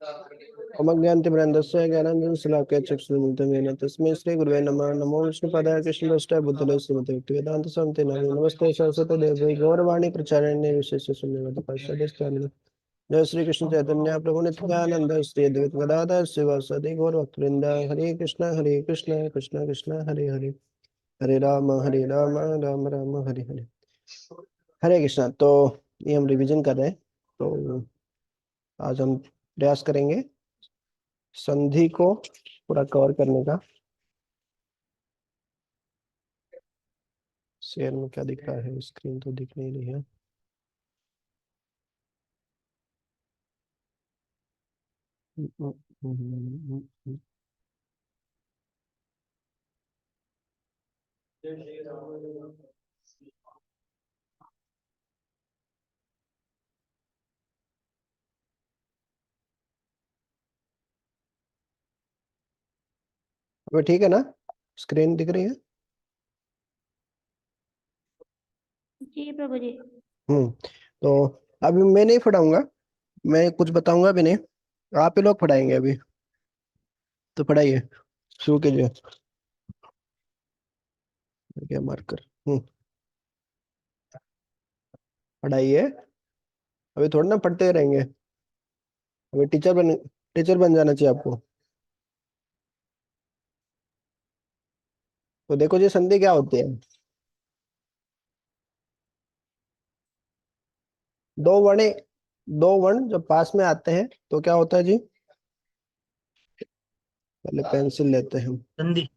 ओमज्ञानतिमिरन्दस्य ज्ञानाञ्जनशलाकया चक्षुरुन्मिलितं तस्मै श्रीगुरुवे नमः। नमो विष्णुपदाय कृष्णप्रेष्ठाय भूतले श्रीमते भक्तिवेदान्तस्वामिते नमः। नमस्ते सरस्वती देवी गौरवाणी प्रचारिणे विशेषशून्यवादपाश्चात्यस्थानिने। जय श्री कृष्ण चैतन्य प्रभु नित्यानंद श्री अद्वैत गदाधर शिवासादि गौरभक्तवृंद। हरे कृष्ण कृष्ण कृष्ण हरे हरे, हरे राम राम राम हरे हरे, हरे कृष्णा। तो ये हम रिवीजन कर रहे हैं। तो आज हम प्रयास करेंगे संधि को पूरा कवर करने का। शेयर में क्या दिख रहा है? स्क्रीन तो दिख नहीं रही है। अबे ठीक है ना? स्क्रीन दिख रही है? जी प्रभु जी। तो अभी मैं नहीं पढ़ाऊंगा, मैं कुछ बताऊंगा भी नहीं, आप ही लोग पढ़ाएंगे अभी। तो पढ़ाइए, शुरू कीजिए। क्या मार्कर? पढ़ाइए। अभी थोड़ा ना पढ़ते रहेंगे, अभी टीचर बन जाना चाहिए आपको। तो देखो जी, संधि क्या होती है? दो वर्ण दो वर्ण जब पास में आते हैं तो क्या होता है जी? पहले पेंसिल लेते हैं हम। संधि।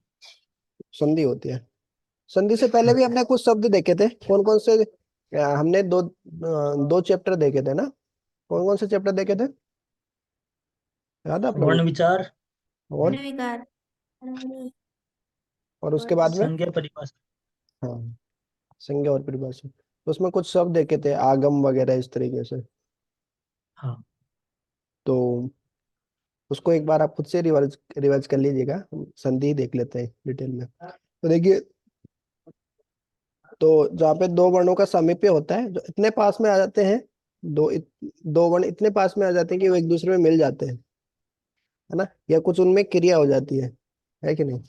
संधि होती है। संधि से पहले भी हमने कुछ शब्द देखे थे। कौन कौन से? हमने दो चैप्टर देखे थे ना? कौन कौन से चैप्टर देखे थे? याद है आप लोगों वर्ण को? विचार, और विकार उसके बाद में? संज्ञा, परिभाषा। हाँ, संज्ञा और परिभाषा। तो उसमें कुछ शब्द देखे थे, आगम वगैरह इस तरीके से। हाँ। तो उसको एक बार आप खुद से रिवाइज रिवाइज कर लीजिएगा। हम संधि देख लेते हैं डिटेल में। तो देखिए, तो जहाँ पे दो वर्णों का सामीप्य होता है, जो इतने पास में आ जाते हैं, दो वर्ण इतने पास में आ जाते हैं कि वो एक दूसरे में मिल जाते हैं, है ना? या कुछ उनमें क्रिया हो जाती है कि नहीं?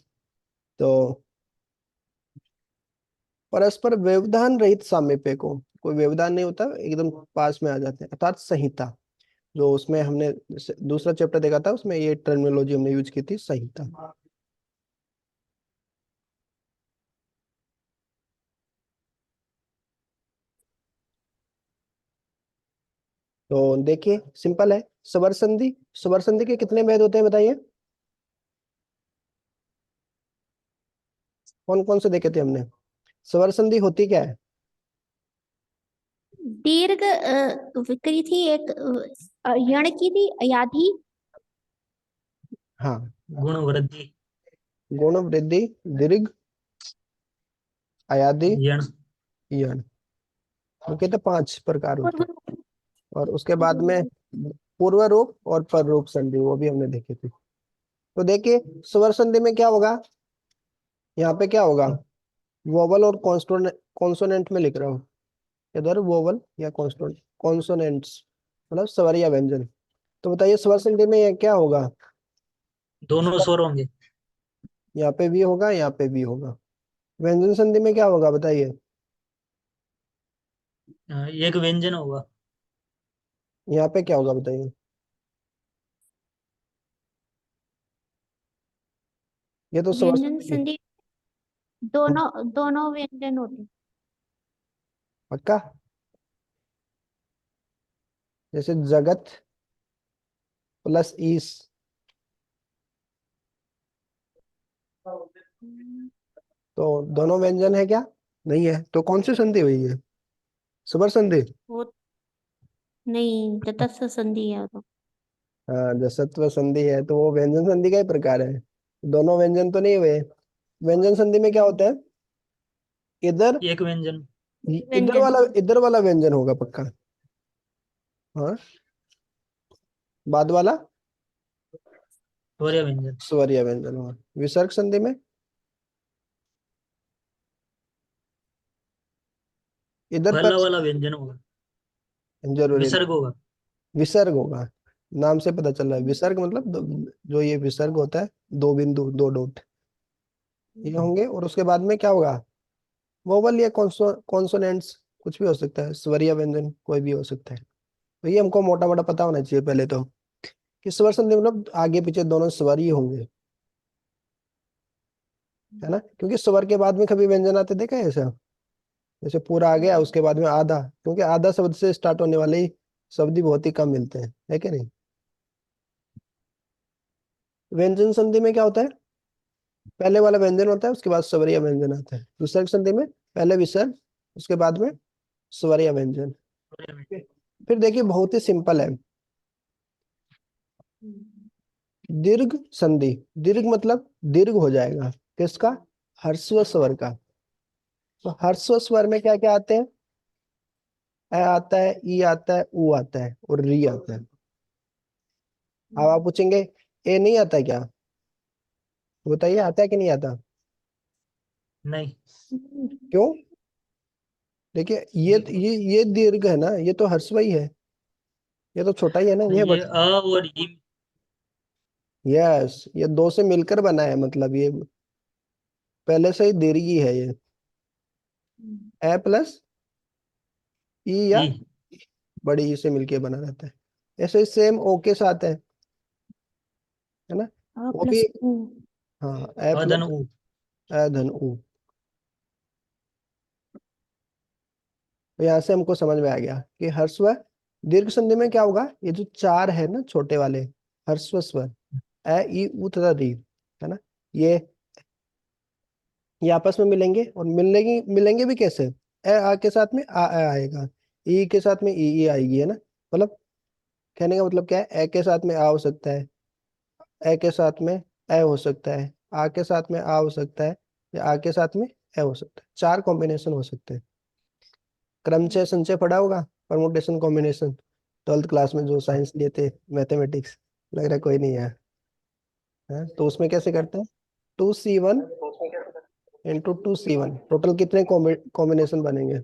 तो परस्पर व्यवधान रहित सामीप्य को, कोई व्यवधान नहीं होता, एकदम पास में आ जाते हैं, अर्थात संहिता। जो उसमें हमने दूसरा चैप्टर देखा था, उसमें ये टर्मिनोलॉजी हमने यूज की थी, संहिता। तो देखिए, सिंपल है। स्वर संधि, स्वर संधि के कितने भेद होते हैं बताइए? कौन कौन से देखे थे हमने? स्वर संधि होती क्या है? दीर्घ विक्री थी, एक यण की थी, अयाधी। हाँ, गुण वृद्धि, गुण वृद्धि, दीर्घ, अयादि, यण। यण। उनके तो 5 प्रकार होते हैं। पूर्व और उसके बाद में पूर्व रूप और पर रूप संधि, वो भी हमने देखी थी। तो देखिए, स्वर संधि में क्या होगा? यहाँ पे क्या होगा? वोवल और कॉन्सोनेंट, कॉन्सोनेंट में लिख रहा हूँ इधर, वोवल या कॉन्सोनेंट, कॉन्सोनेंट्स मतलब स्वर या व्यंजन। तो बताइए, स्वर संधि में ये क्या होगा? दोनों स्वर होंगे। यहाँ पे भी होगा, यहाँ पे भी होगा। व्यंजन संधि में क्या होगा बताइए? एक व्यंजन होगा। यहाँ पे क्या होगा बताइए? ये तो स्वर व्यंजन संधि है। संधि दोनों दोनों व्यंजन होते हैं। पक्का? जैसे जगत प्लस ईस, तो दोनों व्यंजन है क्या? नहीं है। तो कौन सी संधि हुई है? स्वर संधि। वो नहीं, तटस्थ संधि है वो तो। हाँ, जसत्व संधि है तो वो व्यंजन संधि का ही प्रकार है। दोनों व्यंजन तो नहीं हुए। व्यंजन संधि में क्या होता है? इधर एक व्यंजन। व्यंजन इधर वाला व्यंजन होगा पक्का। हाँ, बाद वाला स्वर या व्यंजन। स्वर या व्यंजन होगा। विसर्ग संधि में इधर पर पहला वाला व्यंजन होगा, जरूरी नहीं, विसर्ग होगा। विसर्ग होगा। नाम से पता चल रहा है। विसर्ग मतलब जो ये विसर्ग होता है, दो बिंदु, दो डॉट, ये होंगे। और उसके बाद में क्या होगा, वोवल या कॉन्सोनेंट्स, कुछ भी हो सकता है, स्वरीय व्यंजन कोई भी हो सकता है। तो ये हमको मोटा मोटा पता होना चाहिए पहले तो, कि स्वर संधि मतलब आगे पीछे दोनों स्वर ही होंगे, है ना। क्योंकि स्वर के बाद में कभी व्यंजन आते देखा है ऐसा, जैसे पूरा आ गया उसके बाद में आधा, क्योंकि आधा शब्द से स्टार्ट होने वाले ही शब्द ही बहुत ही कम मिलते हैं, है कि नहीं। व्यंजन संधि में क्या होता है, पहले वाला व्यंजन होता है, उसके बाद स्वरीय व्यंजन आता है। विसर्ग संधि में पहले विसर्ग, उसके बाद में स्वरीय व्यंजन। फिर देखिए बहुत ही सिंपल है, दीर्घ संधि। दीर्घ मतलब दीर्घ हो जाएगा किसका, ह्रस्व स्वर का। तो ह्रस्व स्वर में क्या क्या आते हैं, अ आता है, ई आता है, उ आता है और री आता है। अब आप पूछेंगे ए नहीं आता क्या, तो बताइए आता है कि नहीं आता। नहीं, क्यों, देखिए ये दीर्घ है ना, ये तो ह्रस्व ही है, ये तो छोटा ही है ना, ये नहीं, ये बड़ा। अ और ई। यस, ये दो से मिलकर बना है, मतलब ये पहले से ही दीर्घ ही है ये, ए प्लस ई या ई। बड़ी ई से मिलके बना रहता है। ऐसे ही सेम ओ के साथ है ना, अ वो भी। प्लस उ। हाँ, ए अ धन प्लस उ। ए धन उ। तो यहाँ से हमको समझ में आ गया कि ह्रस्व दीर्घ संधि में क्या होगा, ये जो चार है ना छोटे वाले ह्रस्व स्वर, ए ई उ तथा री, है ना, ये ये आपस में मिलेंगे। और मिलेंगे मिलेंगे भी कैसे, ए आ के साथ में आ आएगा, ई के साथ में ई आएगी, है ना। मतलब कहने का मतलब क्या है, ए के साथ में आ हो सकता है, ए के साथ में ए हो सकता है, आ के साथ में आ हो सकता है, या आ के साथ में ए हो सकता है। चार कॉम्बिनेशन हो सकते हैं। क्रमचय संचय पढ़ा होगा, परमुटेशन कॉम्बिनेशन, 12th क्लास में जो साइंस लिए थे, मैथमेटिक्स। लग रहा है कोई नहीं है, तो उसमें कैसे करते हैं, 2C1 इंटू 2C1, टोटल कितने कॉम्बिनेशन बनेंगे।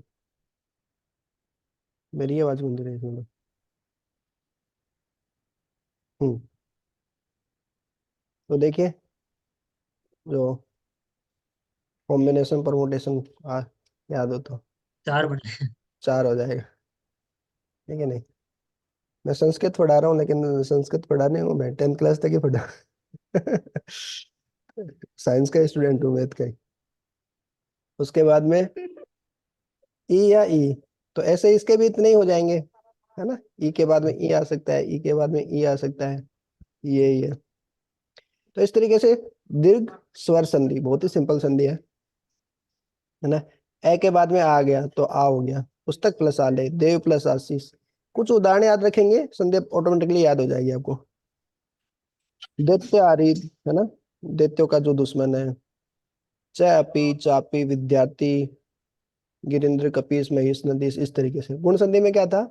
मेरी आवाज गूंज रही है इसमें। हम्म, तो देखिए जो कॉम्बिनेशन परमुटेशन याद हो तो चार बने। चार हो जाएगा, ठीक है नहीं। मैं संस्कृत पढ़ा रहा हूँ, लेकिन संस्कृत पढ़ा नहीं हूँ, मैं 10th क्लास तक ही पढ़ा। साइंस का स्टूडेंट हूँ, मैथ का ही। उसके बाद में ई या ई, तो ऐसे इसके भी इतने ही हो जाएंगे, है ना। ई के बाद में ई आ सकता है, ई के बाद में ई आ सकता है, ये। तो इस तरीके से दीर्घ स्वर संधि बहुत ही सिंपल संधि है ना। ए के बाद में आ गया तो आ हो गया, पुस्तक प्लस आले, देव प्लस आशीष। कुछ उदाहरण याद रखेंगे, संधि ऑटोमेटिकली याद हो जाएगी आपको। दैत्य आरित, है ना, दैत्यों का जो दुश्मन है। चापी चापी विद्यार्थी, गिरिंद्र कपीस महेश नदीश। इस तरीके से गुण संधि में क्या था,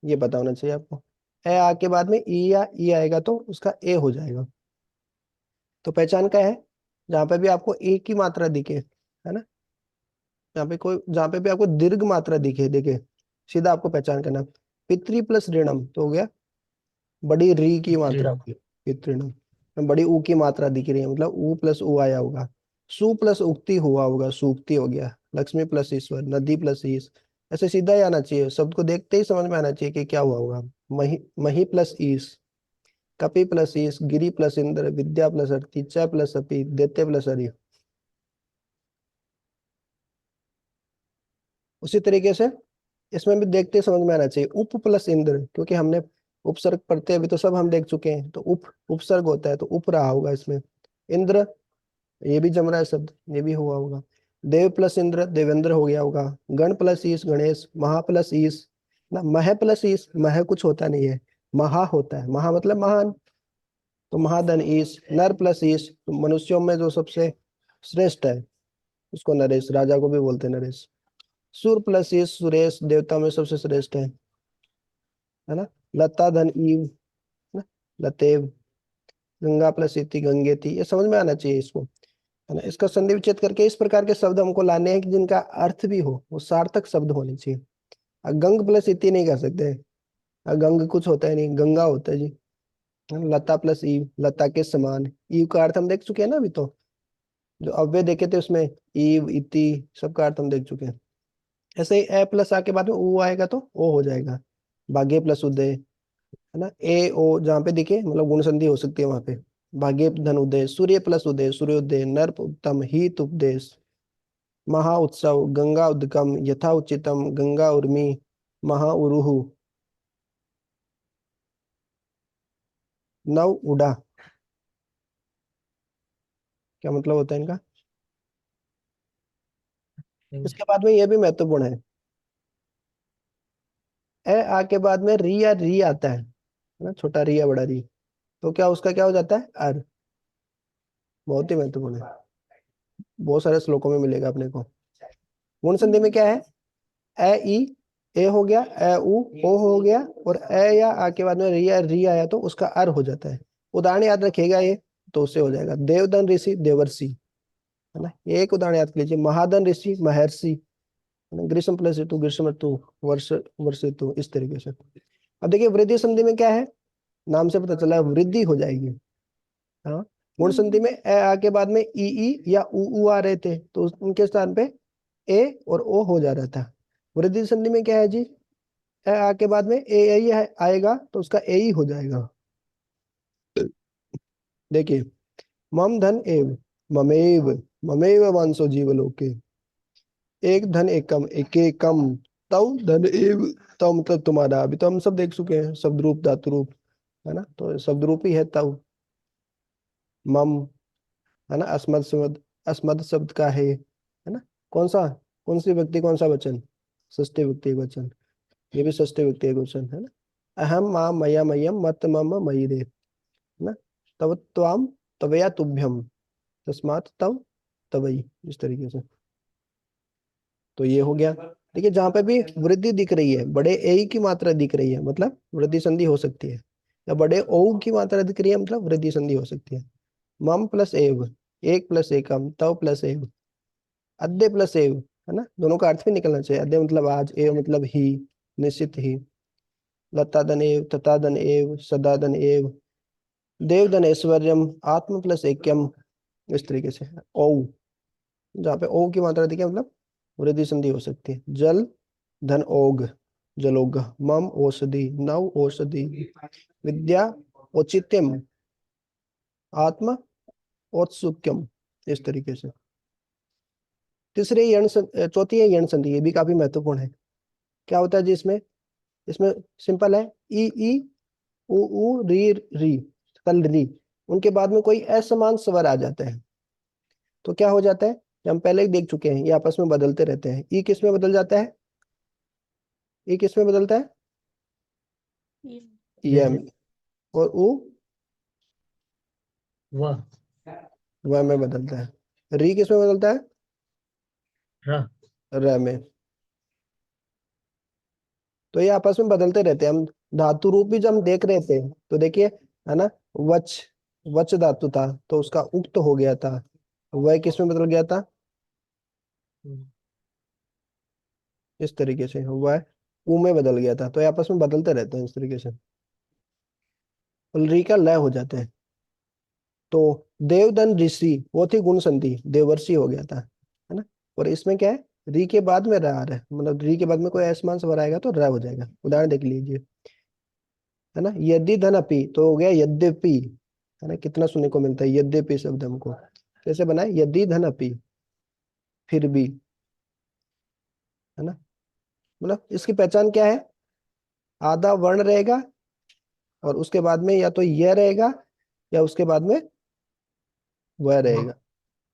ये पता होना चाहिए आपको। ए आ के बाद में ई या ई आएगा तो उसका ए हो जाएगा। तो पहचान क्या है, जहां पे भी आपको ए की मात्रा दिखे, है ना, जहाँ पे भी आपको दीर्घ मात्रा दिखे, देखे, सीधा आपको पहचान करना। पितृ प्लस ऋणम तो हो गया बड़ी री की मात्रा त्रिरम। होगी, पितृणम। बड़ी ऊ की मात्रा दिख रही है, मतलब ऊ प्लस ऊ आया होगा। सु प्लस उक्ति हुआ होगा, सूक्ति हो गया। लक्ष्मी प्लस ईश्वर, नदी प्लस ईश। ऐसे सीधा ही आना चाहिए, शब्द को देखते ही समझ में आना चाहिए कि क्या हुआ होगा। मही मही प्लस ईश, कपि प्लस ईश, गिरी प्लस इंद्र, विद्या प्लस अर्थी, च प्लस अपी, दैत्य प्लस हरि। उसी तरीके से इसमें भी देखते ही समझ में आना चाहिए, उप प्लस इंद्र, क्योंकि हमने उपसर्ग पढ़ते अभी तो सब हम देख चुके हैं, तो उप उपसर्ग होता है तो उप रहा होगा इसमें। इंद्र, ये भी जम रहा है शब्द, ये भी हुआ होगा। देव प्लस इंद्र, देवेंद्र हो गया होगा। गण प्लस ईश, गणेश। महा प्लस ईश ना, मह प्लस ईश, मह कुछ होता नहीं है, महा होता है, महा मतलब महान। तो महाधन ईश। नर प्लस ईश, तो मनुष्यों में जो सबसे श्रेष्ठ है उसको नरेश, राजा को भी बोलते हैं नरेश। सुर प्लस ईश, सुरेश, देवता में सबसे श्रेष्ठ है ना। लता धन ईव, ना, लतेव। गंगा प्लस इति, गंगेति। ये समझ में आना चाहिए इसको, है ना। इसका संधि विच्छेद करके इस प्रकार के शब्द हमको लाने हैं कि जिनका अर्थ भी हो, वो सार्थक शब्द होने चाहिए। गंग प्लस इति नहीं कर सकते, गंग कुछ होता है नहीं, गंगा होता है जी। लता प्लस ईव, लता के समान। ईव का अर्थ हम देख चुके हैं ना अभी तो, जो अव्यय देखे थे उसमें, ईव इति सबका अर्थ हम देख चुके हैं। ऐसे ही ए प्लस आ के बाद में ऊ आएगा तो ओ हो जाएगा। भाग्य प्लस उदय, है ना, ए ओ जहाँ पे दिखे मतलब गुण संधि हो सकती है वहां पे। भाग्य धन उदय, सूर्य प्लस उदय, सूर्योदय, नर्प उत्तम, हित उपदेश, महा उत्सव, गंगा उद्गम, यथा उचितम, गंगा उर्मी, महा उरुहु, नव उड़ा। क्या मतलब होता है इनका? इसके बाद में ये भी महत्वपूर्ण है, ए आ के बाद में री या री आता है ना, छोटा री या बड़ा री, तो क्या उसका क्या हो जाता है? अर। बहुत ही महत्वपूर्ण है, बहुत सारे श्लोकों में मिलेगा अपने को। गुण संधि में क्या है? ए ई, ए हो गया, ए उ ओ हो गया, और ए या आ के बाद में री या री आया तो उसका अर हो जाता है। उदाहरण याद रखिएगा ये, तो उससे हो जाएगा। देवदन ऋषि, देवर्षि, है ना, ये एक उदाहरण याद कर लीजिए। महादन ऋषि, महर्षि, है ना, ग्रीष्म प्लस ऋतु, ग्रीष्म ऋतु, वर्ष वर्ष ऋतु, इस तरीके से। अब देखिए वृद्धि संधि में क्या है, नाम से पता चला है वृद्धि हो जाएगी। हाँ, गुण संधि में ए आ के बाद में ई या उ आ रहे थे तो उनके स्थान पे ए और ओ हो जा रहा था। वृद्धि संधि में क्या है जी, ए आ के बाद में ए ही आएगा तो उसका ए ही हो जाएगा। देखिए, मम धन एव, ममेव, ममेव वांसो जीवलोके, एक धन एकम, एक एकम, तव धन एव, तव मतलब तुम्हारा। अभी तो हम सब देख चुके हैं, शब्द रूप धातु रूप, है ना, तो शब्द रूप ही है तव। मम, है ना, अस्मद शब्द, अस्मद शब्द का है ना, कौन सा, कौन सी व्यक्ति, कौन सा वचन? षष्ठी व्यक्ति एक वचन, ये भी षष्ठी व्यक्ति एक वचन है ना। अहम मां मया मयम मत मम मयि रे, है ना, तव त्वाम तवया तुभ्यम, तस्मात् तव तवई, इस तरीके से। तो ये हो गया। देखिए जहां पे भी वृद्धि दिख रही है, बड़े ए की मात्रा दिख रही है, मतलब वृद्धि संधि हो सकती है, या बड़े ओ की मात्रा दिख रही है मतलब वृद्धि संधि हो सकती है। मम प्लस एव, एक प्लस एकम, तव प्लस एव, अद्य प्लस एव, है ना, दोनों का अर्थ भी निकलना चाहिए। अद्य मतलब आज, एव मतलब ही, निश्चित ही। लतादन एव, तथादन एव, सदादन एव, देवदन ऐश्वर्यम, आत्म प्लस ऐक्यम, इस तरीके से। ओ, जहाँ पे ओ की मात्रा दिखे मतलब वृद्धि संधि हो सकती है। जल धन ओग, जलोग, मम औषधि, नव औषधि, विद्या औचित्यम, आत्म औत्सुक्यम, इस तरीके से। तीसरे चौथी है यण संधि, ये भी काफी महत्वपूर्ण है। क्या होता है जी इसमें? इसमें सिंपल है, ई उ ऊ री री, कल री, उनके बाद में कोई असमान स्वर आ जाता है तो क्या हो जाता है, ये हम पहले ही देख चुके हैं, ये आपस में बदलते रहते हैं। ई किस में बदल जाता है? ई किस में बदलता है? यम। और उ वह, व में बदलता है। री किस में बदलता है? र, र में। तो ये आपस में बदलते रहते हैं। हम धातु रूप भी जब हम देख रहे थे तो देखिए, है ना, वच, वच धातु था तो उसका उक्त हो गया था, वह किस में बदल गया था? इस तरीके से वह ऊ में बदल गया था। तो ये आपस में बदलते रहते हैं इस तरीके से, और री का लय हो जाते हैं। तो देवदन ऋषि वो थी गुण संधि, देवर्षि हो गया था, है ना। और इसमें क्या है, री के बाद में र आ रहा है, मतलब री के बाद में कोई असमान स्वर आएगा तो र हो जाएगा। उदाहरण देख लीजिए, है ना, यदि धन अपि तो हो गया यद्यपि, है ना, कितना सुनने को मिलता है यद्यपि शब्द हमको। कैसे बनाए? यदि धन अपि, फिर भी, है ना, मतलब इसकी पहचान क्या है? आधा वर्ण रहेगा और उसके बाद में या तो यह रहेगा या उसके बाद में वह रहेगा।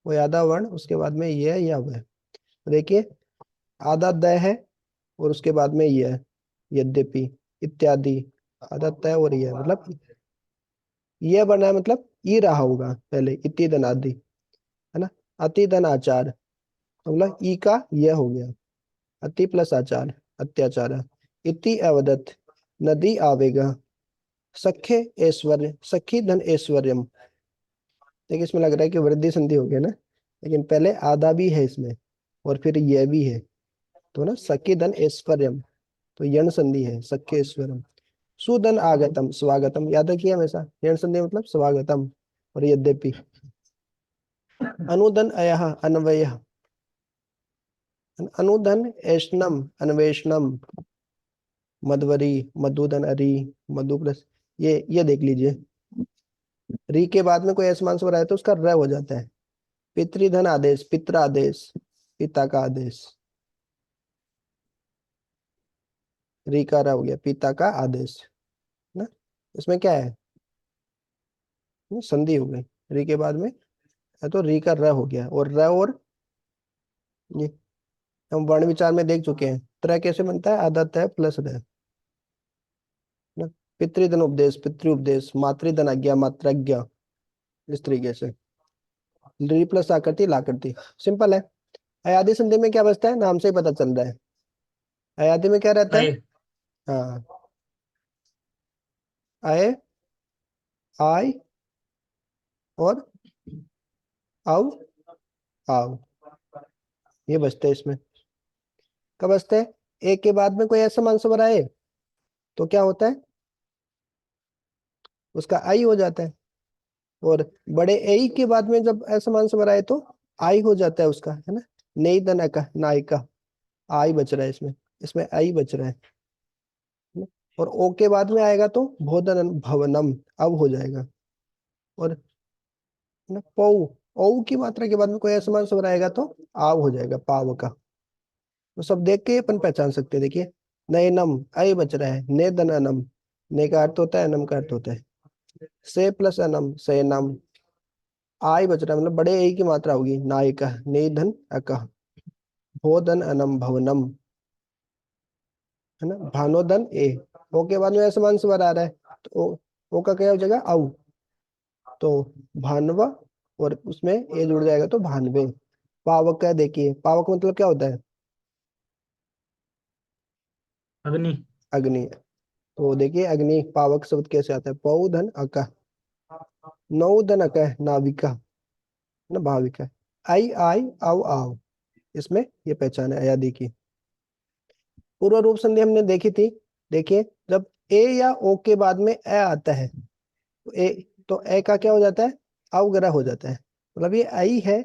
वो आधा वर्ण उसके बाद में यह या वह। देखिए, आधा द है और उसके बाद में यह, यद्यपि, इत्यादि, आधा तय और यह, मतलब यह बना है मतलब ई रहा होगा पहले, इति धन आदि, है ना। अति धन आचार, मतलब ई का यह हो गया, अति प्लस आचार, अत्याचार। इति अवदत, नदी आवेगा, सखे ऐश्वर्य, सखी धन ऐश्वर्यम। देखिए इसमें लग रहा है कि वृद्धि संधि हो गया ना, लेकिन पहले आधा भी है इसमें और फिर यह भी है, तो ना सखी धन ऐश्वर्यम, तो यण संधि है, सखे ऐश्वर्यम। सुदन आगतम स्वागतम, याद रखिए हमेशा, यण संधि मतलब स्वागतम और यद्यपि। अनुदन अयः अन्वयः, अनुदन ऐष्णम अन्वेषणम, मधुवरी मधुदन अरी, मधु प्लस ये देख लीजिए, री के बाद में कोई असमान स्वर आए तो उसका र हो जाता है। पितृधन आदेश, पित्र आदेश, पिता का आदेश, री का र हो गया, पिता का आदेश ना। इसमें क्या है, संधि हो गई, री के बाद में है तो री का र हो गया, और र और ये हम वर्ण विचार में देख चुके हैं, त्र कैसे बनता है, आदत है प्लस र ना। पितृधन उपदेश, पितृ उपदेश, मातृधन आज्ञा, मात्राज्ञा, इस तरीके से। री प्लस आकृति लाकृति, सिंपल है। अयादि संधि में क्या बचता है, नाम से ही पता चल रहा है। अयादि में क्या रहता है, आय हाँ, आए, आई और आउ, आओ, ये बचते हैं इसमें। कब बचते हैं, एक के बाद में कोई ऐसा मान स्वर आए तो क्या होता है, उसका आई हो जाता है, और बड़े ए के बाद में जब ऐसा मान स्वर आए तो आई हो जाता है उसका, है ना। नई दन का नायिका, आई बच रहा है इसमें, इसमें आई बच रहा है ना? और ओ के बाद में आएगा तो भोदन भवनम, अब हो जाएगा। और ना पौ, औ की मात्रा के बाद में कोई असमान स्वर आएगा तो आव हो जाएगा, पाव का। तो सब देख के अपन पहचान सकते हैं, देखिए नयनम, आई बच रहा है, ने दन अनम, ने का अर्थ होता है, अनम का अर्थ होता है, से प्लस अनम से नम, आई बच रहा है मतलब बड़े ए की मात्रा होगी, नायिका ने धन अकह, भोदन अनम भवनम, है ना, भानोदन ए। ओ के बाद में असमान स्वर आ रहा है तो ओ का क्या हो जाएगा, औ, तो भानवा, और उसमें ए जुड़ जाएगा तो भानवे। पावक का देखिए, पावक मतलब क्या होता है, अग्नि अग्नि। तो देखिए अग्नि पावक शब्द कैसे आता है, पौ धन अका, नौ धन अका है, नाविका ना, भाविका। आई आई आओ आओ, इसमें ये पहचान है अयादी की। पूर्व रूप संधि हमने देखी थी, देखिए जब ए या ओ के बाद में ए आता है तो ए का क्या हो जाता है, अवग्रह हो जाता है, मतलब ये आई है,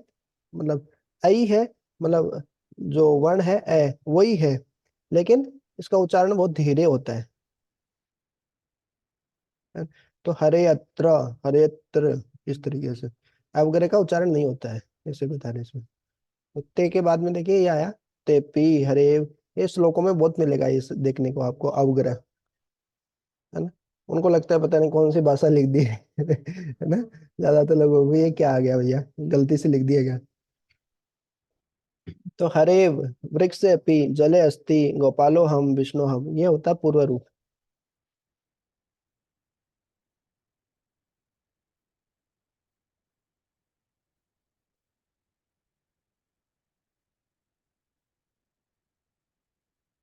मतलब आई है, मतलब जो वर्ण है ए वही है, लेकिन इसका उच्चारण बहुत धीरे होता है। तो हरेयत्र, हरेयत्र, इस तरीके से अवग्रह का उच्चारण नहीं होता है, ऐसे बता रहे इसमें। तो ते के बाद में देखिए ये आया, तेपी हरेव, ये श्लोकों में बहुत मिलेगा ये देखने को आपको, अवग्रह, है ना। उनको लगता है पता नहीं कौन सी भाषा लिख दी है है ना, ज्यादातर लोगों को ये क्या आ गया भैया, गलती से लिख दिया गया। तो हरेव वृक्ष अपि जले अस्ति गोपालो हम विष्णु हम, ये होता है पूर्व रूप।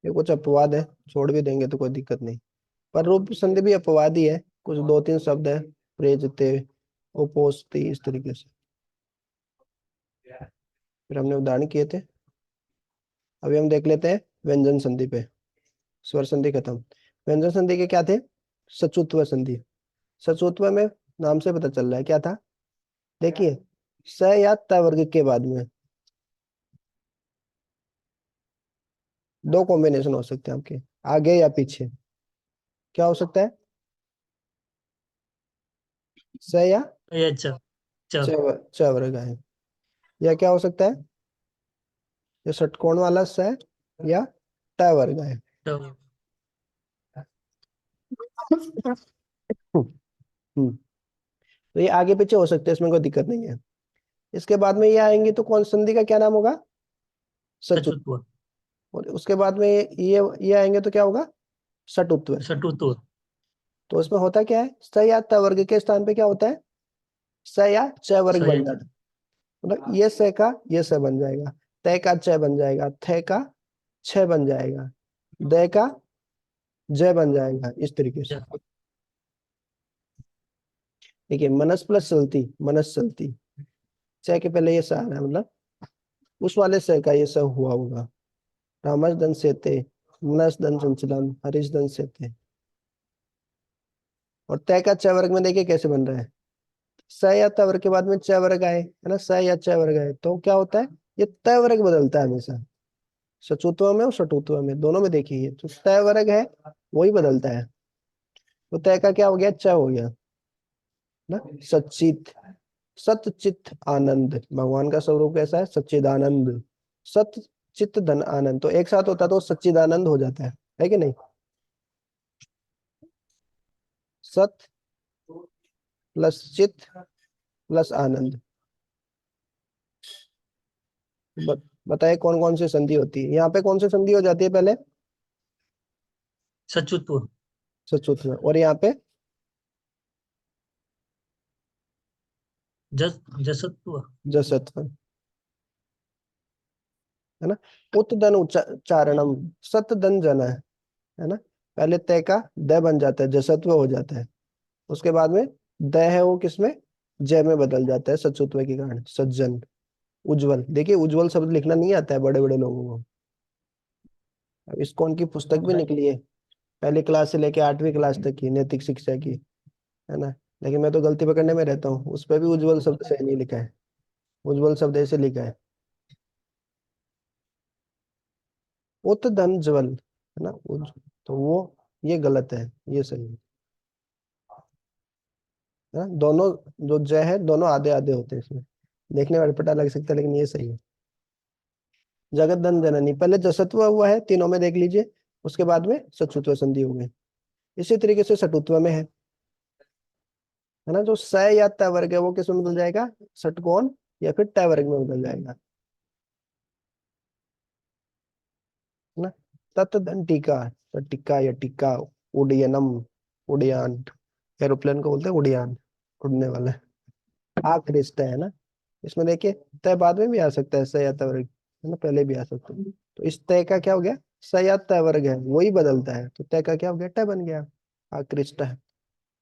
ये कुछ अपवाद है, छोड़ भी देंगे तो कोई दिक्कत नहीं, पर रूप संधि भी अपवाद ही है, कुछ दो तीन शब्द है, प्रेजते, उपोस्ति, इस तरीके से। फिर हमने उदाहरण किए थे, अभी हम देख लेते हैं व्यंजन संधि पे। स्वर संधि खत्म, व्यंजन संधि के क्या थे, सचुत्व संधि। सचुत्व में नाम से पता चल रहा है क्या था, देखिए स या त वर्ग के बाद में दो कॉम्बिनेशन हो सकते हैं आपके, आगे या पीछे। क्या हो सकता है, स या या च च च वर्ग है, या क्या हो सकता है, ये षटकोण वाला स है, या त वर्ग है। ट हम्म, तो ये आगे पीछे हो सकते हैं, इसमें कोई दिक्कत नहीं है। इसके बाद में ये आएंगे तो कौन संधि का क्या नाम होगा, सचुत। सचुत्व और उसके बाद में ये आएंगे तो क्या होगा, सटुत्व। सटुत्व तो उसमें होता क्या है, स या त वर्ग के स्थान पे क्या होता है, स या च वर्ग बन सयच जाता है, मतलब ये स का ये स बन जाएगा, त का च बन जाएगा, थ का छ बन जाएगा, द का ज बन जाएगा, इस तरीके से। ज देखिए मनस प्लस चलती, मनस चलती, च के पहले ये स आ रहा है, मतलब उस वाले स का ये स हुआ होगा। रामस दन से ते, मनस दन चंचलन, हरीश दन से ते, और तय का च वर्ग में देखिए कैसे बन रहा है, स या त वर्ग के बाद में च वर्ग आए, है ना, स या च वर्ग आए तो क्या होता है, ये तय वर्ग बदलता है हमेशा, सचुत्व में और सटुत्व में दोनों में देखिए, ये तो तय वर्ग है वही बदलता है। तो तय का क्या हो गया, च हो गया ना, सच्चित, सतचित आनंद, भगवान का स्वरूप कैसा है, सच्चिदानंद, सत चित धन आनंद, तो एक साथ होता तो सच्चिदानंद हो जाता है कि नहीं, सत प्लस चित प्लस आनंद। बताइए कौन कौन सी संधि होती है यहाँ पे, कौन सी संधि हो जाती है पहले, सचुत्व, सचुत में, और यहाँ पे जस जसत्व, जसत्व, है ना, उत्तधन उच्चारणम, सतधन जन है ना, पहले तय का द बन जाता है, जसत्व हो जाता है, उसके बाद में द है वो किसमें, जय में बदल जाता है सचुत्व के कारण, सज्जन, उज्जवल, देखिए उज्जवल शब्द लिखना नहीं आता है बड़े बड़े लोगों को, अब इस्कॉन की पुस्तक भी निकली है, पहली क्लास से लेके 8वीं क्लास तक की नैतिक शिक्षा की, है ना, लेकिन मैं तो गलती पकड़ने में रहता हूँ, उस पर भी उज्जवल शब्द सही नहीं लिखा है, उज्जवल शब्द ऐसे लिखा है, उत धन ज्वल, है ना, तो वो ये गलत है, ये सही है ना? दोनों जो जय है दोनों आधे आधे होते हैं इसमें, देखने में अटपटा लग सकता है लेकिन ये सही है। जगत धन जननी, पहले जसत्व हुआ है तीनों में देख लीजिए, उसके बाद में सचुत्व संधि हो गई, इसी तरीके से सटुत्व में है ना, जो स या त वर्ग है वो किस में बदल जाएगा, षटकोण या फिर ट वर्ग में बदल जाएगा, है ना, तत् धन टीका, तो टिक्का या टिक्का, उड्डयनम, उड्डयन, एरोप्लेन को बोलते हैं उड्डयन, उड़ने वाला, आकृष्ट है ना, इसमें देखिए तय बाद में भी आ सकता है, स या त वर्ग, है ना, पहले भी आ सकता है, तो इस तय का क्या हो गया, स या त वर्ग है वही बदलता है, तो तय का क्या हो गया, ट बन गया, आकृष्ट है,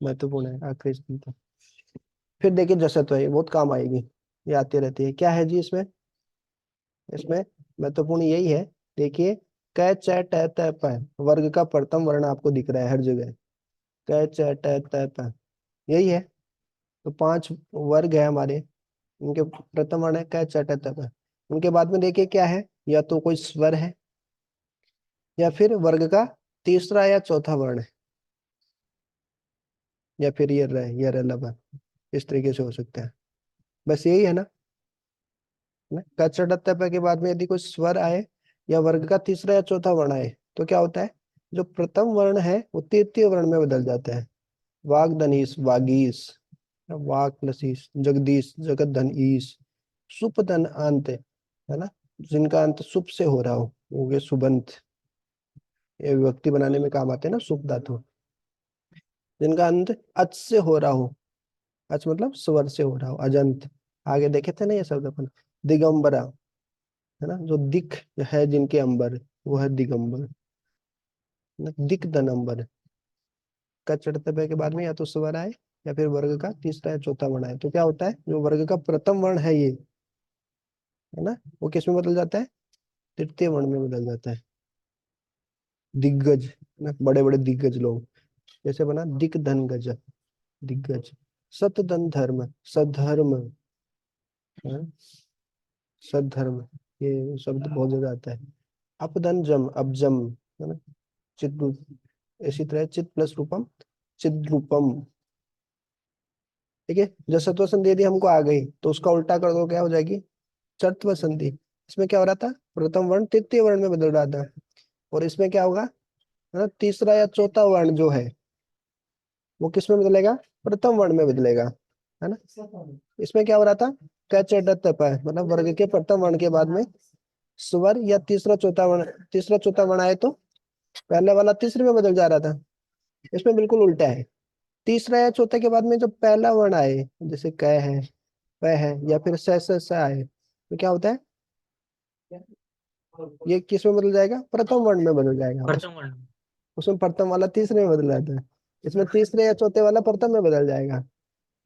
महत्वपूर्ण है आकृष्ट तो। फिर देखिए जसत्व, ये बहुत काम आएगी, ये आती रहती है, क्या है जी इसमें, इसमें महत्वपूर्ण यही है, देखिए क च ट त प, वर्ग का प्रथम वर्ण आपको दिख रहा है हर जगह, क च ट त प, यही है, तो 5 वर्ग है हमारे, उनके प्रथम वर्ण है क च ट त प, उनके बाद में देखिए क्या है, या तो कोई स्वर है या फिर वर्ग का तीसरा या चौथा वर्ण है, या फिर ये र, ये र ल, इस तरीके से हो सकता है, बस यही है ना, कचड़त्तप के बाद में यदि कोई स्वर आए या वर्ग का तीसरा या चौथा वर्ण आए तो क्या होता है, जो प्रथम वर्ण है वो तृतीय वर्ण में बदल जाता है, वाग धनीस वागीस, वाक प्लस ईस, जगदीश जगत धन ईस, सुप धन अंत, है ना, जिनका अंत सुप से हो रहा हो गए सुबंत, ये विभक्ति बनाने में काम आते हैं ना सुप धातु, जिनका अंत अच से हो रहा हो, अच मतलब स्वर से हो रहा हो, अजंत, आगे देखे थे ना ये शब्द अपन, दिगंबरा, है ना, जो दिख है जिनके अंबर, वो है दिगंबर, ना, दिक दनंबर, का चढ़ते के बाद में या तो स्वर आए या फिर वर्ग का तीसरा या चौथा वर्ण आए, तो क्या होता है, जो वर्ग का प्रथम वर्ण है ये, है ना, वो किस में बदल जाता है, तृतीय वर्ण में बदल जाता है, दिग्गज, है ना, बड़े बड़े दिग्गज लोग, जैसे बना दिक धन गज, दिग्गज, सत धन धर्म, सधर्म, है, सद्धर्म, ये शब्द बहुत ज्यादा आता है, अपधन जम, अबजम, है ना, चित, इसी तरह चित प्लस रूपम, चिद्रूपम, ठीक है, जब सत्व संधि यदि हमको आ गई तो उसका उल्टा कर दो क्या हो जाएगी, चत्व संधि, इसमें क्या हो रहा था, प्रथम वर्ण तृतीय वर्ण में बदल रहा था, और इसमें क्या होगा, है ना, तीसरा या चौथा वर्ण जो है वो किस में बदलेगा, प्रथम वर्ण में बदलेगा, है ना, इसमें क्या हो रहा था, कचडतप, मतलब वर्ग के प्रथम वर्ण के बाद में स्वर या तीसरा चौथा वर्ण, तीसरा चौथा वर्ण आए तो पहले वाला तीसरे में बदल जा रहा था, इसमें बिल्कुल उल्टा है, तीसरा या चौथे के बाद में जो पहला वर्ण आए, जैसे क है, प है, या फिर स आए, तो क्या होता है, ये किस में बदल जाएगा, प्रथम वर्ण में बदल जाएगा, प्रथम वर्ण, उसमें प्रथम वाला तीसरे में बदल जाता है, इसमें तीसरे या चौथे वाला प्रथम में बदल जाएगा,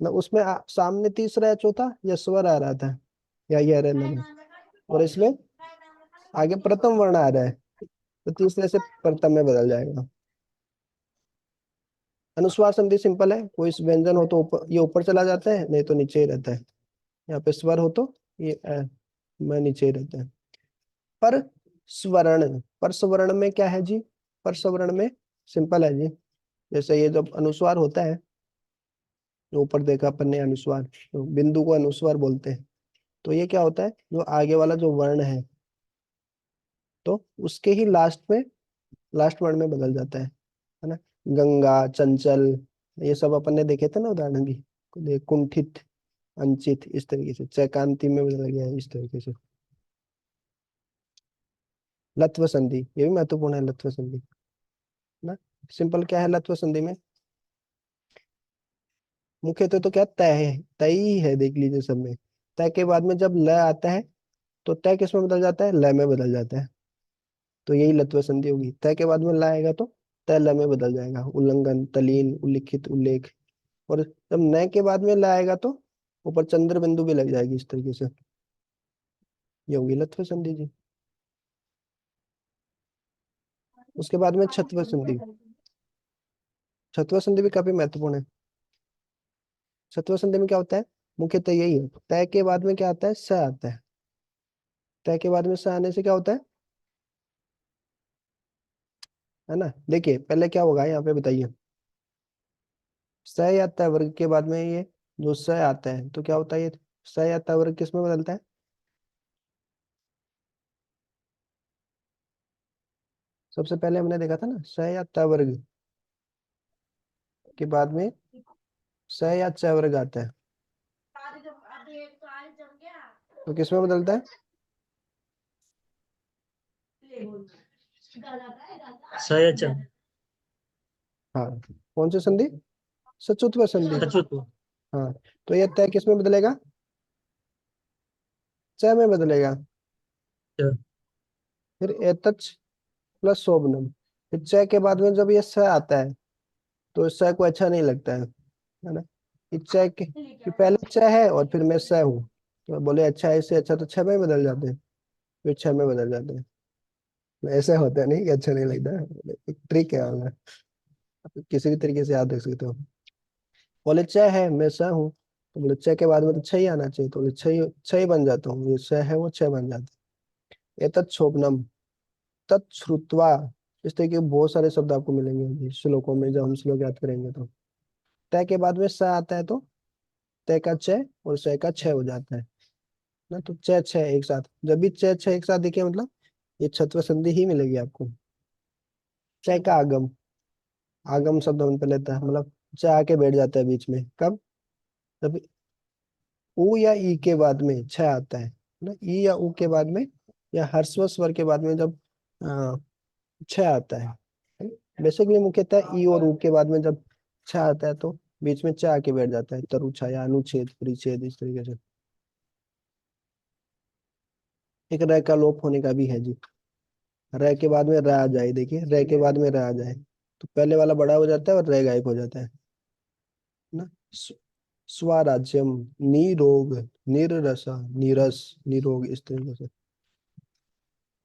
ना उसमें सामने तीसरा या चौथा या स्वर आ रहा था, या ये रहा लगा, और इसमें आगे प्रथम वर्ण आ रहा है, तो तीसरे से प्रथम में बदल जाएगा, अनुस्वार संधि सिंपल है, कोई व्यंजन हो तो ऊपर, ये ऊपर चला जाता है, नहीं तो नीचे ही रहता है। यहाँ पे स्वर हो तो ये मैं नीचे ही रहता है। पर स्वर्ण, पर स्वर्ण में क्या है जी? पर स्वर्ण में सिंपल है जी। जैसे ये जब अनुस्वार होता है, जो ऊपर देखा अपन ने अनुस्वार, तो बिंदु को अनुस्वार बोलते हैं। तो ये क्या होता है, जो आगे वाला जो वर्ण है तो उसके ही लास्ट में, लास्ट वर्ण में बदल जाता है ना। गंगा, चंचल, ये सब अपन ने देखे थे ना उदाहरण भी। कुंठित, अंचित, इस तरीके से। चैकांति में बदल गया है इस तरीके से। लत्व संधि, ये भी महत्वपूर्ण है, लत्व संधि ना। सिंपल क्या है लत्व संधि में? मुख्यतः तो क्या तय है, तय ही है, देख लीजिए सब में। तय के बाद में जब ल आता है तो तय किस में बदल जाता है? ल में बदल जाता है। तो यही लत्व संधि होगी। तय के बाद में ल आएगा तो तय ल में बदल जाएगा। उल्लंघन, तलीन, उल्लिखित, उल्लेख। और जब न के बाद में ल आएगा तो ऊपर चंद्र बिंदु भी लग जाएगी इस तरीके से। ये होगी लत्व संधि जी। उसके बाद में छत्व संधि। छत्व संधि भी काफी महत्वपूर्ण है। छत्व संधि में क्या होता है? मुख्यतः यही है, तय के बाद में क्या आता है? स आता है। तय के बाद में स आने से क्या होता है ना। देखिए पहले क्या होगा यहाँ पे बताइए। स आता है वर्ग के बाद में, ये जो स आता है तो क्या होता है? ये स आता है वर्ग किस में बदलता है? सबसे पहले हमने देखा था ना, स आता है वर्ग के बाद में स या च वर्ग आता है, तो किस में बदलता है? स या च। हाँ, कौन सी संधि? सचुत्व संधि। सचुत्व। हाँ, तो ये तय किस में बदलेगा? च में बदलेगा। च। फिर एतच प्लस शोभनम। फिर च के बाद में जब ये स आता है तो इस स को अच्छा नहीं लगता है ना। कि च के कि पहले च है और फिर मैं स हूँ, तो बोले अच्छा है, इससे अच्छा तो छ में बदल जाते हैं। फिर छ में बदल जाते हैं। तो ऐसे होता है नहीं कि अच्छा नहीं लगता है। एक ट्रिक है वाला, किसी भी तरीके से याद रख सकते हो। बोले छ है, मैं स हूँ, तो बोले छ के बाद में तो छ ही आना चाहिए, तो बोले छ ही बन जाता हूँ। ये स है वो छ बन जाता है। एतत् शोभनम, तत्श्रुत्वा। इस तरह के बहुत सारे शब्द आपको मिलेंगे अभी श्लोकों में, जब हम श्लोक याद करेंगे तो। तय के बाद में स आता है तो तय का च और स का छ हो जाता है ना। तो च छ एक साथ, जब भी च छ एक साथ दिखे मतलब ये छत्व संधि ही मिलेगी आपको। च का आगम, आगम शब्द हम पे लेता है, मतलब च आके बैठ जाता है बीच में। कब? जब उ या ई के बाद में छ आता है ना। ई या उ के बाद में या ह्रस्व स्वर के बाद में जब छ आता है। बेसिकली मुख्यतः ई और उ के बाद में जब छ आता है तो बीच में च आके बैठ जाता है। तरु छाया, अनुच्छेद, परिच्छेद, इस तरीके से। एक र का लोप होने का भी है जी। र के बाद में र आ जाए, देखिए र के बाद में र आ जाए तो पहले वाला बड़ा हो जाता है और र गायब हो जाता है ना। स्वराज्यम, निरोग, निररस, नीरस, निरोग, इस तरीके से है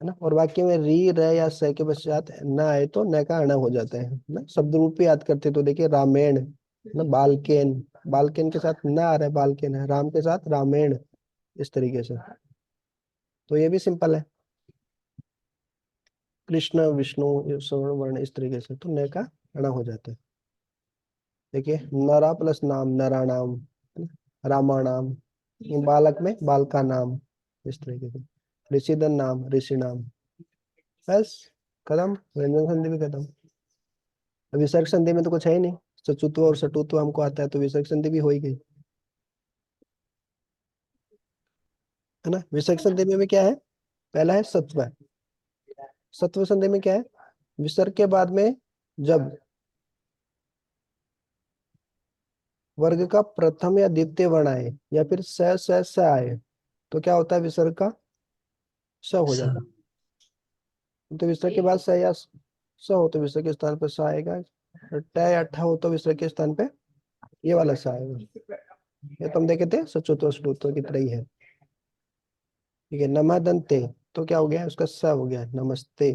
ना। और वाक्य में री, र या स के पश्चात न आए तो न का अणा हो जाता है ना। शब्द रूप भी याद करते तो देखिए रामेण ना, बालकेन, बालकेन के साथ न आ रहा है, बालकेन है। राम के साथ रामेण, इस तरीके से। तो ये भी सिंपल है। कृष्ण, विष्णु, ये स्वर्ण वर्ण, इस तरीके से तो न का अणा हो जाता है। देखिए नरा प्लस नाम, नरा नाम, रामाणाम। ये बालक में बालका नाम, इस तरीके से। ऋषिधन नाम, ऋषि नाम। बस खत्म, व्यंजन संधि भी खत्म। विसर्ग संधि में तो कुछ है ही नहीं। सचुत्व और सटुत्व हमको आता है, तो विसर्ग संधि भी हो ही गई है ना। विसर्ग संधि में भी क्या है? पहला है सत्व। सत्व संधि में क्या है? विसर्ग के बाद में जब वर्ग का प्रथम या द्वितीय वर्ण आए या फिर स आए तो क्या होता है? विसर्ग का स हो स। जाता है। तो विसर्ग के बाद स या स हो तो विसर्ग के स्थान पर स आएगा। और ट या ठ हो तो विसर्ग के स्थान पे ये वाला स आएगा। ये तो हम देखे थे सचुत्व सटुत्व की तरह ही है। ठीक है, नमदंते तो क्या हो गया? उसका स हो गया, नमस्ते,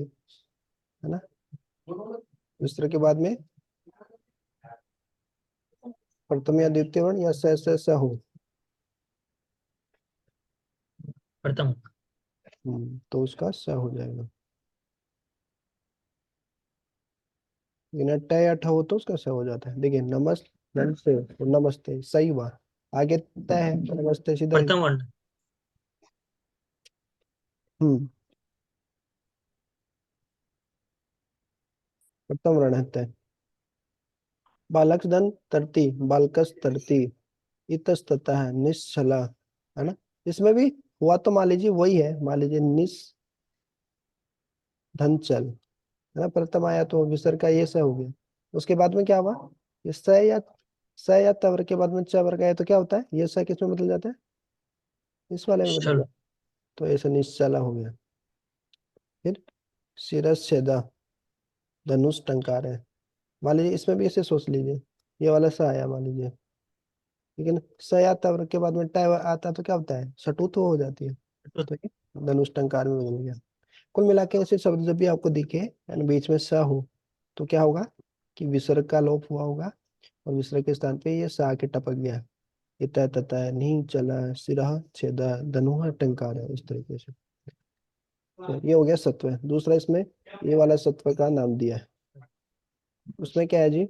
है ना। विसर्ग के बाद में प्रथम या द्वितीय वर्ण या स हो। प्रथम। तो उसका स हो जाएगा। बिना ट या ठ हो तो उसका स हो जाता है। देखिए नमस्ते और नमस्ते सही हुआ। आगे त है तो नमस्ते सीधा प्रथम वर्ण। हम्म प्रथम वर्ण है त। बालक धन तरती, बालकस तरती, इतस्ततः निश्चला, है ना। इसमें भी हुआ तो मान लीजिए वही है, मान लीजिए निस धनचल, है ना। प्रथम आया तो विसर्ग का ये स हो गया। उसके बाद में क्या हुआ, ये स या तवर के बाद में च वर्ग आया तो क्या होता है, ये स किस में बदल जाता है, इस वाले में बदल निश्चल। जाता है। तो ऐसा निश्चला हो गया। फिर शिरश्छेदा, धनुष टंकार है। मान लीजिए इसमें भी ऐसे सोच लीजिए, ये वाला स आया मान लीजिए, लेकिन स या तवर के बाद में ट आता तो क्या होता है, सटुत हो जाती है। तो ये धनुष टंकार में बदल गया। कुल मिला के ऐसे शब्द जब भी आपको दिखे यानी बीच में स हो तो क्या होगा कि विसर्ग का लोप हुआ होगा, और विसर्ग के स्थान पे ये स आके टपक गया। इत ततः नहीं चला सिरह छेदा धनुह टंकार है, इस तरीके से। तो ये हो गया सत्व। दूसरा इसमें ये वाला सत्व का नाम दिया है। उसमें क्या है जी,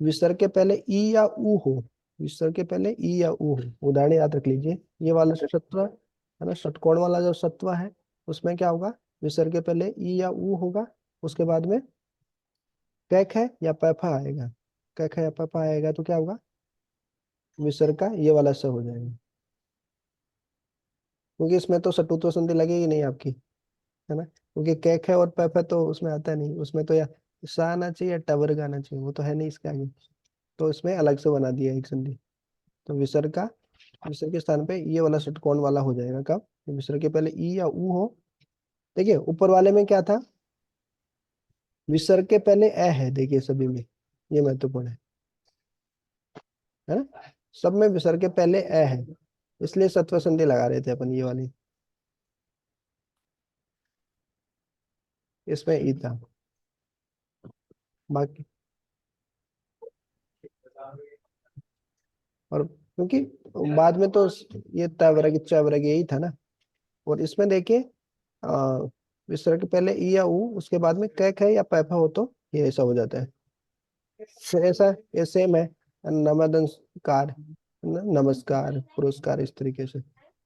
विसर्ग के पहले ई या ऊ हो, विसर्ग के पहले ई या ऊ हो। उदाहरण याद रख लीजिए, ये वाला सत्व है ना, षटकोण वाला जो सत्व है उसमें क्या होगा, विसर्ग के पहले ई या ऊ होगा, उसके बाद में कैख है या पैफा आएगा। कैख है या पैफा आएगा तो क्या होगा, विसर्ग का ये वाला स हो जाएगा। क्योंकि इसमें तो सटुत्व संधि लगेगी नहीं आपकी, है ना, क्योंकि कैख है और पैफ है तो उसमें आता नहीं। उसमें तो या सा आना चाहिए या टवर्ग आना चाहिए, वो तो है नहीं इसके आगे। तो इसमें अलग से बना दिया एक संधि। तो विसर्ग के स्थान पे ये वाला षटकोण वाला हो जाएगा कब, विसर्ग के पहले ई या ऊ हो। देखिए ऊपर वाले में क्या था, विसर्ग के पहले ए है, देखिए सभी में ये महत्वपूर्ण है ना, सब में विसर्ग के पहले ए है, इसलिए सत्व संधि लगा रहे थे अपन ये वाली। इसमें ई था। बाकी और क्योंकि बाद में तो ये तवर्ग चवर्ग यही था ना। और इसमें देखिए आ, विसर्ग के पहले ई या ऊ, उसके बाद में कैक है या पैफा हो तो ये ऐसा हो जाता है। फिर ऐसा ये सेम है, नमस्कार, नमस्कार पुरस्कार, इस तरीके से।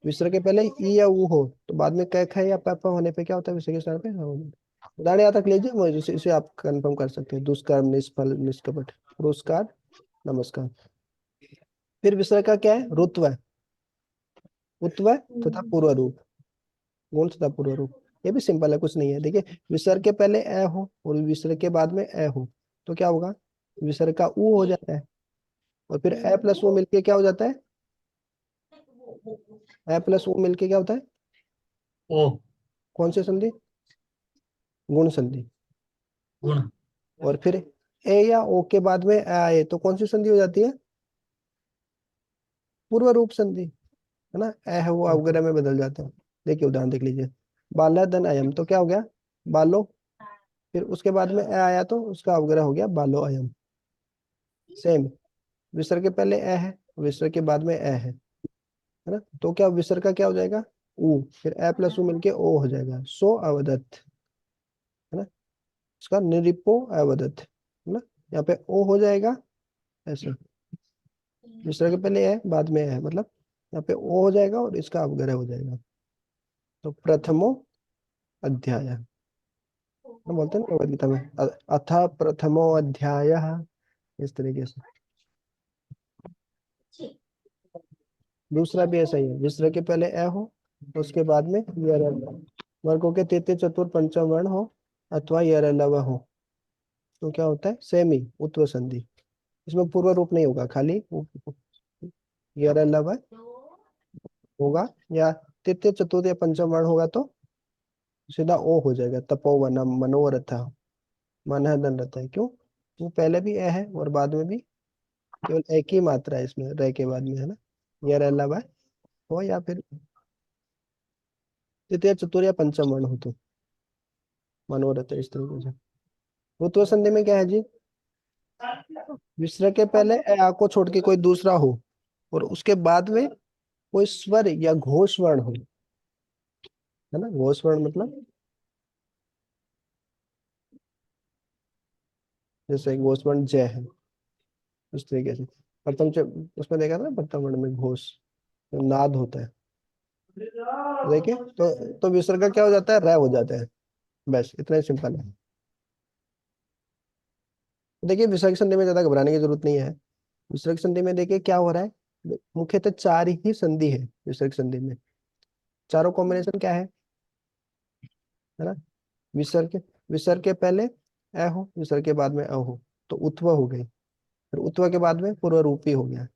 विसर्ग के पहले ई या ऊ हो तो बाद में कैक है या पैपा होने पे क्या होता है, विसर्ग के स्थान पे हाँ हो जाता है। उदाहरण याद रख लीजिए, मुझे इसे आप कंफर्म कर सकते हैं। दुष्कर्म, निष्फल, निष्कपट, पुरस्कार, नमस्कार। फिर विसर्ग का क्या है, रुत्व, उत्व तथा पूर्व रूप, गुण तथा पूर्व रूप। ये भी सिंपल है, कुछ नहीं है। देखिए विसर्ग के पहले ए हो और विसर्ग के बाद में ए हो तो क्या होगा, विसर्ग का ऊ हो जाता है, और फिर ए प्लस वो मिलके क्या हो जाता है, ए प्लस वो मिलके क्या होता है, ओ। कौन सी संधि, गुण संधि। गुण। और फिर ए या ओ के बाद में ए आए तो कौन सी संधि हो जाती है, पूर्व रूप संधि, है ना। ए है वो अवग्रह में बदल जाता है। देखिए उदाहरण देख लीजिए, बाला धन अयम तो क्या हो गया, बालो। फिर उसके बाद में ए आया तो उसका अवग्रह हो गया बालो अयम। सेम, विसर्ग के पहले ए है, विसर्ग के बाद में ए है ना, तो क्या विसर्ग का क्या हो जाएगा, ऊ, फिर ए प्लस ऊ मिलके ओ हो जाएगा, सो अवदत्त, है ना। इसका निरिपो अवदत्त, है ना। यहाँ पे ओ हो जाएगा ऐसे, विसर्ग के पहले है बाद में है, मतलब यहाँ पे ओ हो जाएगा और इसका अवग्रह हो जाएगा। तो प्रथमो अध्याय, हम बोलते हैं ना भगवद गीता में अथ प्रथमो अध्याय, इस तरीके से। दूसरा भी ऐसा ही है, विसर्ग के पहले ए हो, उसके बाद में यर, वर्गों के तृतीय चतुर्थ पंचम वर्ण हो अथवा यर लव हो तो क्या होता है, सेमी उत्व संधि। इसमें पूर्व रूप नहीं होगा, खाली यर लव होगा, या तृतीय चतुर्थ या पंचम वर्ण होगा तो सीधा ओ हो जाएगा, तपोवनम मनोरथ, मन है धन रहता है। क्यों, वो पहले भी ए है और बाद में भी, केवल एक ही मात्रा है इसमें रह के बाद में, है ना। यर लव हो या फिर तृतीय चतुर्थ या पंचम वर्ण हो तो मनोरथ है, इस तरीके से। ऋत्व संधि में क्या है जी, विसर्ग के पहले ए आ को छोड़ के कोई दूसरा हो और उसके बाद में कोई स्वर या घोष वर्ण हो, है ना। घोष वर्ण मतलब जैसे घोष वर्ण जय है, उस तरीके से प्रथम उसमें देखा था ना, प्रथम वर्ण में घोष नाद होता है। देखिए तो विसर्ग का क्या हो जाता है, र हो जाता है। बस इतना ही सिंपल है। देखिए विसर्ग संधि में ज्यादा घबराने की जरूरत नहीं है। विसर्ग संधि में देखिए क्या हो रहा है, मुख्यतः चार ही संधि है विसर्ग संधि में। चारों कॉम्बिनेशन क्या है ना। विसर्ग विसर्ग के पहले ए हो, विसर्ग के बाद में अ हो, तो उत्व हो गई। फिर उत्व के बाद में पूर्व रूपी हो गया।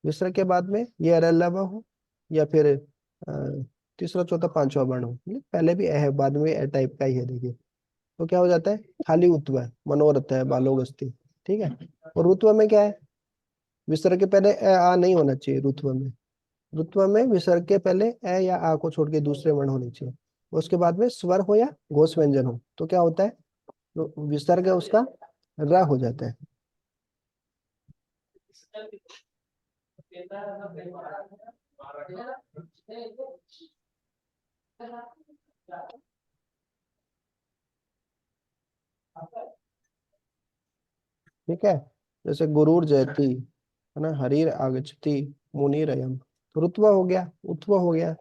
विसर्ग के बाद में ये अरलव हो, या फिर तीसरा चौथा पांचवा वर्ण हो, मतलब पहले भी ए है बाद में ए टाइप का ही है। देखिए तो क्या हो जाता है, खाली उत्व है, मनोरथ है, बालोगस्ती। ठीक है। और रुत्व में क्या है, विसर्ग के पहले ए आ नहीं होना चाहिए रुत्व में। रुत्व में विसर्ग के पहले ए या आ को छोड़ के दूसरे वर्ण होने चाहिए। उसके बाद में स्वर हो या घोष व्यंजन हो, तो क्या होता है, तो विसर्ग है उसका र हो जाता है। ठीक है। जैसे गुरुर जयति, है ना, हरीर आगच्छति, मुनीर अयम, तो रुत्व हो गया, उत्व हो गया।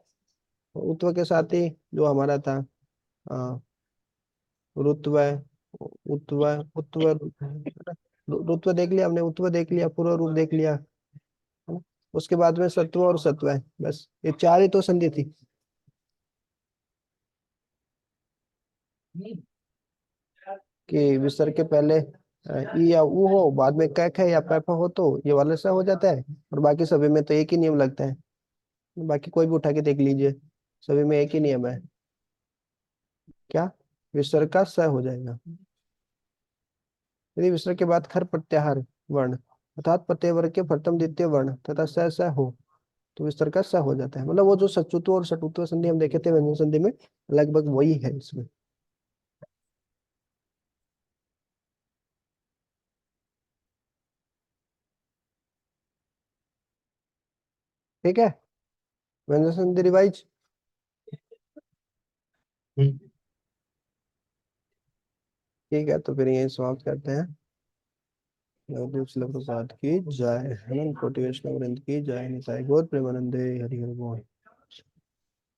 उत्व के साथ ही जो हमारा था रुत्व, उत्व, उत्व, रुत्व देख लिया हमने, उत्व देख लिया, पूर्व रूप देख लिया, है ना। उसके बाद में सत्व और सत्व है, बस ये चार ही तो संधि थी। कि विसर्ग के पहले ई या ऊ हो, बाद में कैक है या पैप हो, तो ये वाला सा हो जाता है। और बाकी सभी में तो एक ही नियम लगता है। बाकी कोई भी उठा के देख लीजिए, सभी में एक ही नियम है। क्या, विसर्ग का स हो जाएगा। यदि विसर्ग के बाद खर प्रत्याहार वर्ण अर्थात प्रत्यय वर्ग के प्रथम द्वितीय वर्ण तथा स हो, तो विसर्ग का स हो जाता है। मतलब वो जो सचुत्व और षटुत्व संधि हम देखे थे व्यंजन संधि में, लगभग वही है इसमें। ठीक है, व्यंजन संधि रिवाइज। ठीक है, तो फिर यही समाप्त करते हैं। नवदीप शिला प्रसाद की जय, हनन कोटि वैष्णव वृंद की जय, निताई गौर प्रेमानंदे, हरि हरि बोल।